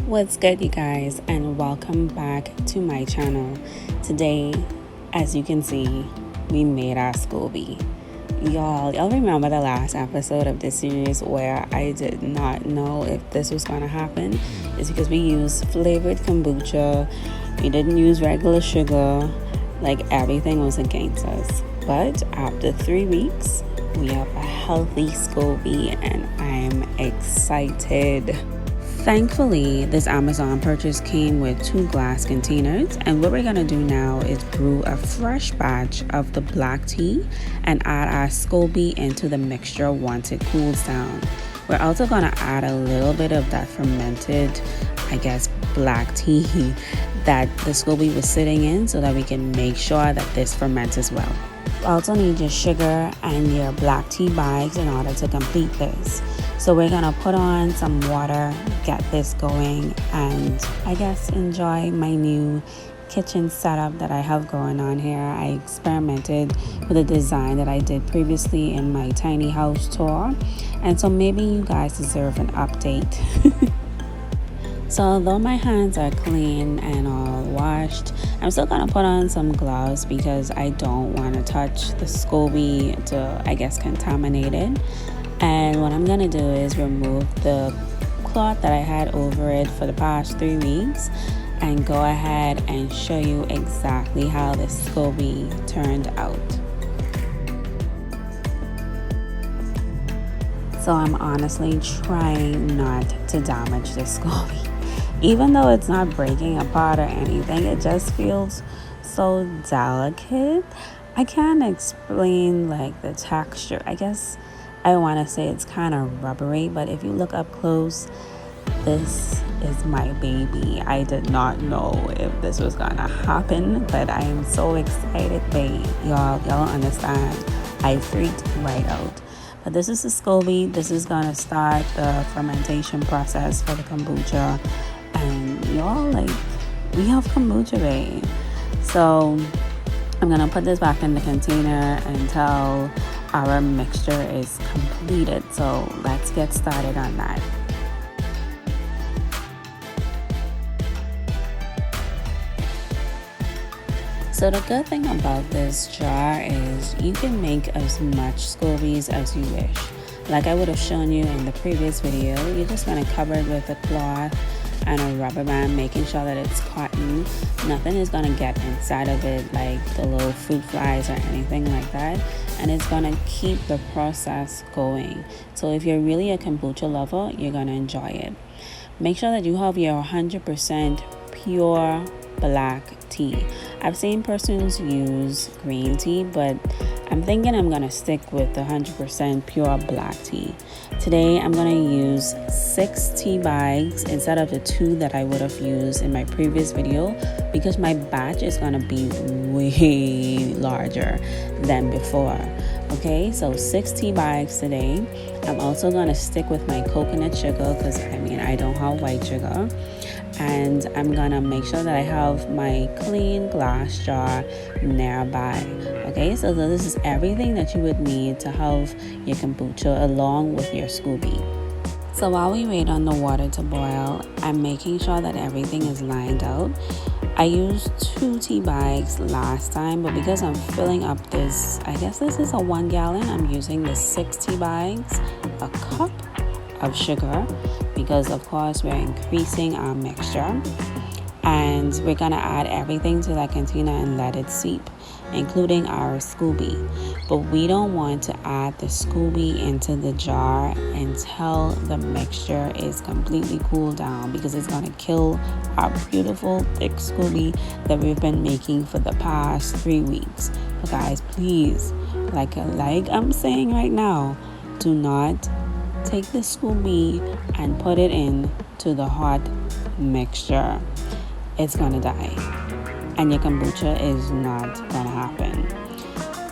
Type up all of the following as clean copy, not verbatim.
What's good, you guys, and welcome back to my channel. Today, as you can see, we made our scoby. Y'all remember the last episode of this series where I did not know if this was going to happen? It's because we used flavored kombucha. We didn't use regular sugar. Like, everything was against us. But after 3 weeks, we have a healthy scoby and I'm excited. Thankfully, this Amazon purchase came with 2 glass containers, and what we're gonna do now is brew a fresh batch of the black tea and add our scoby into the mixture once it cools down. We're also gonna add a little bit of that fermented, black tea that the scoby was sitting in so that we can make sure that this ferments as well. You also need your sugar and your black tea bags in order to complete this. So we're gonna put on some water, get this going, and enjoy my new kitchen setup that I have going on here. I experimented with a design that I did previously in my tiny house tour, and so maybe you guys deserve an update. So although my hands are clean and all washed, I'm still gonna put on some gloves because I don't want to touch the scoby to contaminate it. And what I'm gonna do is remove the cloth that I had over it for the past 3 weeks and go ahead and show you exactly how the scoby turned out. So I'm honestly trying not to damage the scoby. Even though it's not breaking apart or anything, it just feels so delicate. I can't explain the texture. I want to say it's kind of rubbery, but if you look up close, this is my baby. I did not know if this was gonna happen, but I am so excited. Y'all don't understand. I freaked right out. But this is the scoby. This is gonna start the fermentation process for the kombucha. And y'all, we have kombucha, babe. So I'm gonna put this back in the container until our mixture is completed. So let's get started on that. So the good thing about this jar is you can make as much scobies as you wish. Like I would have shown you in the previous video, you're just gonna cover it with a cloth and a rubber band, making sure that it's cotton. Nothing is gonna get inside of it like the little fruit flies or anything like that, and it's gonna keep the process going. So if you're really a kombucha lover, you're gonna enjoy it. Make sure that you have your 100% pure black tea. I've seen persons use green tea, but I'm thinking I'm gonna stick with the 100% pure black tea. Today I'm gonna use 6 tea bags instead of the 2 that I would have used in my previous video, because my batch is gonna be way larger than before. Okay, so 6 tea bags today. I'm also gonna stick with my coconut sugar because I don't have white sugar. And I'm gonna make sure that I have my clean glass jar nearby. Okay, so this is everything that you would need to have your kombucha along with your scoby. So while we wait on the water to boil, I'm making sure that everything is lined out. I used 2 tea bags last time, but because I'm filling up this, this is a 1 gallon, I'm using the 6 tea bags, a cup of sugar, because of course we're increasing our mixture, and we're gonna add everything to that container and let it seep, including our scoby. But we don't want to add the scoby into the jar until the mixture is completely cooled down, because it's gonna kill our beautiful thick scoby that we've been making for the past 3 weeks. So guys, please, like I'm saying right now, do not take the scoby and put it in to the hot mixture. It's gonna die, and your kombucha is not gonna happen.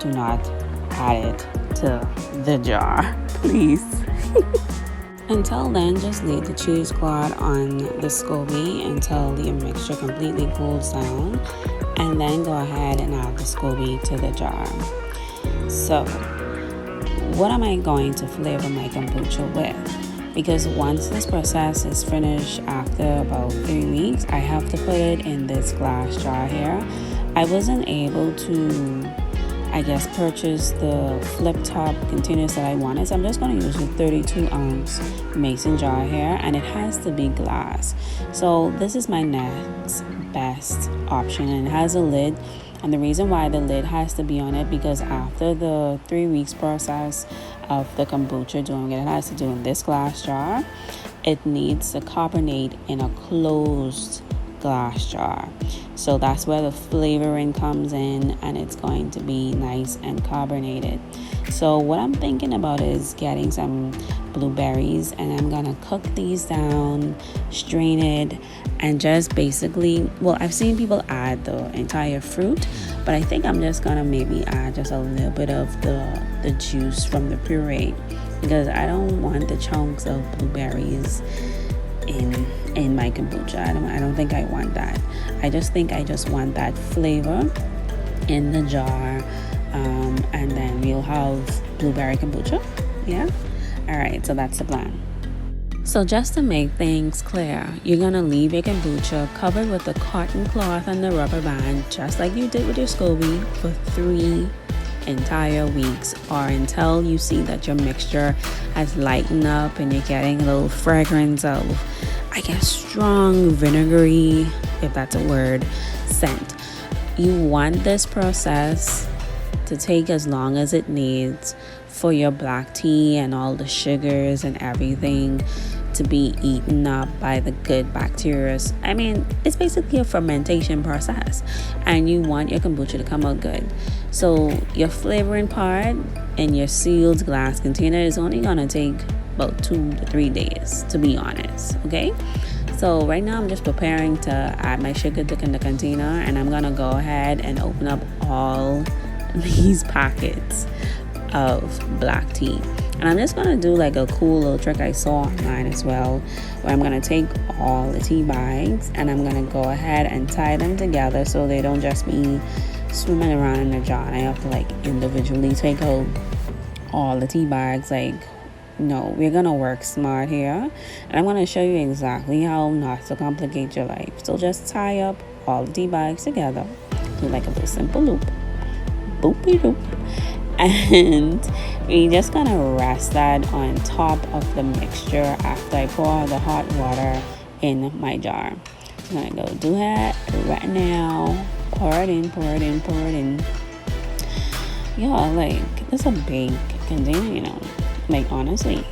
Do not add it to the jar, please. Until then, just leave the cheesecloth on the scoby until the mixture completely cools down, and then go ahead and add the scoby to the jar. So what am I going to flavor my kombucha with? because once this process is finished after about 3 weeks, I have to put it in this glass jar here. I wasn't able to, I guess, purchase the flip top containers that I wanted, so I'm just going to use the 32-ounce mason jar here, and it has to be glass. So this is my next best option, and it has a lid. And the reason why the lid has to be on it, because after the 3 weeks process of the kombucha doing it has to do in this glass jar, it needs to carbonate in a closed glass jar. So that's where the flavoring comes in, and it's going to be nice and carbonated. So what I'm thinking about is getting some blueberries, and I'm gonna cook these down, strain it, and just basically, well, I've seen people add the entire fruit, but I think I'm just gonna maybe add just a little bit of the juice from the puree, because I don't want the chunks of blueberries in my kombucha. I don't think I want that. I just think I just want that flavor in the jar, and then we'll have blueberry kombucha. Yeah. All right, so that's the plan. So just to make things clear, you're gonna leave your kombucha covered with the cotton cloth and the rubber band, just like you did with your scoby, for 3 entire weeks, or until you see that your mixture has lightened up and you're getting a little fragrance of, I guess, strong vinegary, if that's a word, scent. You want this process to take as long as it needs for your black tea and all the sugars and everything to be eaten up by the good bacteria. I mean, it's basically a fermentation process, and you want your kombucha to come out good. So your flavoring part in your sealed glass container is only gonna take about 2 to 3 days, to be honest. Okay, so right now I'm just preparing to add my sugar in the container, and I'm gonna go ahead and open up all these packets of black tea. And I'm just gonna do like a cool little trick I saw online as well, where I'm gonna take all the tea bags and I'm gonna go ahead and tie them together so they don't just be swimming around in the jar, and I have to like individually take out all the tea bags. Like, no, we're gonna work smart here, and I'm gonna show you exactly how not to complicate your life. So just tie up all the tea bags together, do like a little simple loop, boopy loop, and we're just gonna rest that on top of the mixture after I pour the hot water in my jar. I'm gonna go do that right now. Pour it in, pour it in, pour it in. Yeah, like, it's a big container, you know, like, honestly.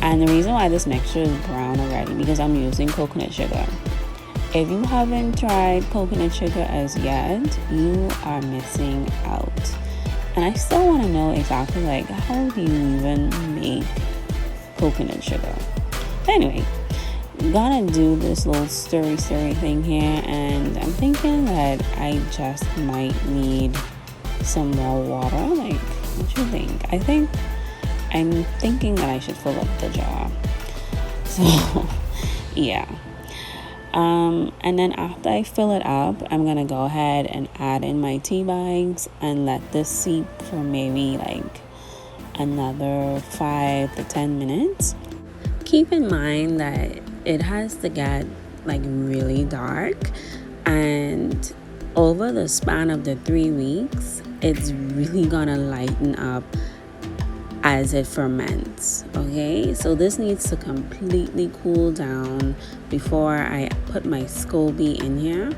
And the reason why this mixture is brown already, because I'm using coconut sugar. If you haven't tried coconut sugar as yet, you are missing out. And I still want to know exactly, like, how do you even make coconut sugar? But anyway, I'm gonna do this little stirry thing here, and I'm thinking that I just might need some more water. Like, what you think? I'm thinking that I should fill up the jar. So yeah. And then after I fill it up, I'm gonna go ahead and add in my tea bags and let this seep for maybe like another 5 to 10 minutes. Keep in mind that it has to get like really dark, and over the span of the 3 weeks, it's really gonna lighten up as it ferments. Okay, so this needs to completely cool down before I put my scoby in here.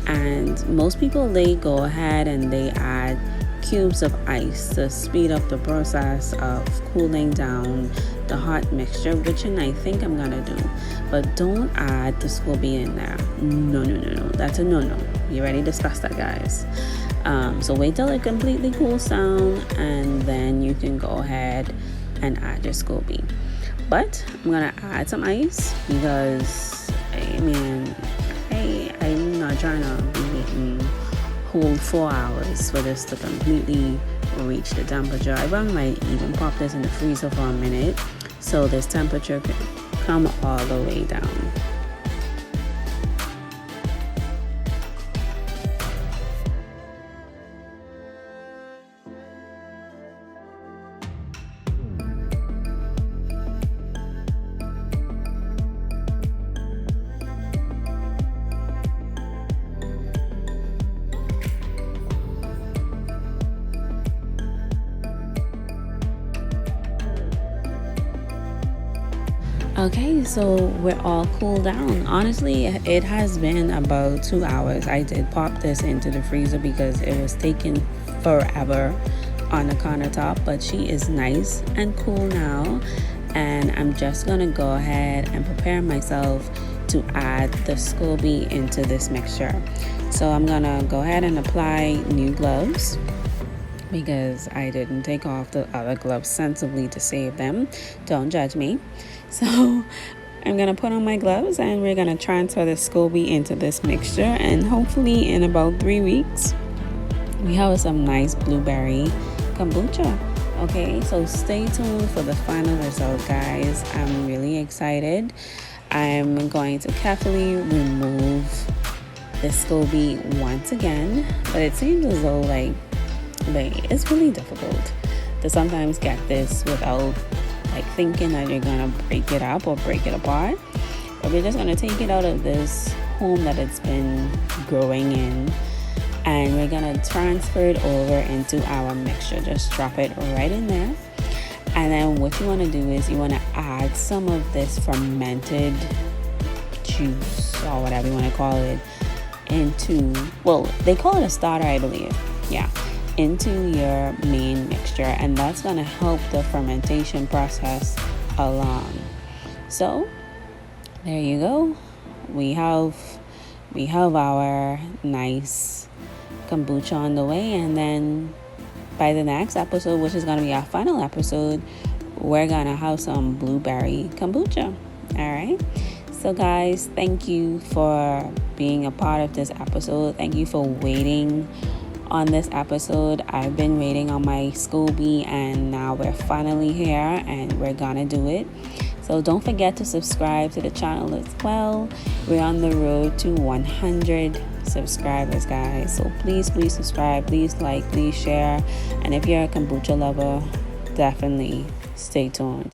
And most people, they go ahead and they add cubes of ice to speed up the process of cooling down the hot mixture, which I think I'm gonna do. But don't add the scoby in there. No, that's a no. We already discussed that, guys. So wait till it completely cools down, and then you can go ahead and add your scoby. But I'm gonna add some ice because I'm not trying to be making whole 4 hours for this to completely reach the temperature. I might even pop this in the freezer for a minute so this temperature can come all the way down. Okay, so we're all cooled down. Honestly, it has been about 2 hours. I did pop this into the freezer because it was taking forever on the countertop, but she is nice and cool now. And I'm just gonna go ahead and prepare myself to add the scoby into this mixture. So I'm gonna go ahead and apply new gloves because I didn't take off the other gloves sensibly to save them. Don't judge me. So I'm gonna put on my gloves and we're gonna transfer the scoby into this mixture, and hopefully in about 3 weeks we have some nice blueberry kombucha. Okay, so stay tuned for the final result, guys. I'm really excited. I'm going to carefully remove the scoby once again, but it seems as though like it's really difficult to sometimes get this without like thinking that you're gonna break it up or break it apart. But we're just gonna take it out of this home that it's been growing in, and we're gonna transfer it over into our mixture. Just drop it right in there, and then what you want to do is you want to add some of this fermented juice or whatever you want to call it into, well, they call it a starter, I believe. Yeah, into your main mixture, and that's going to help the fermentation process along. So there you go. We have our nice kombucha on the way, and then by the next episode, which is going to be our final episode, we're going to have some blueberry kombucha. All right. So guys, thank you for being a part of this episode. Thank you for waiting on this episode. I've been waiting on my scoby, and now we're finally here and we're gonna do it. So don't forget to subscribe to the channel as well. We're on the road to 100 subscribers, guys. So please subscribe, please like, please share. And if you're a kombucha lover, definitely stay tuned.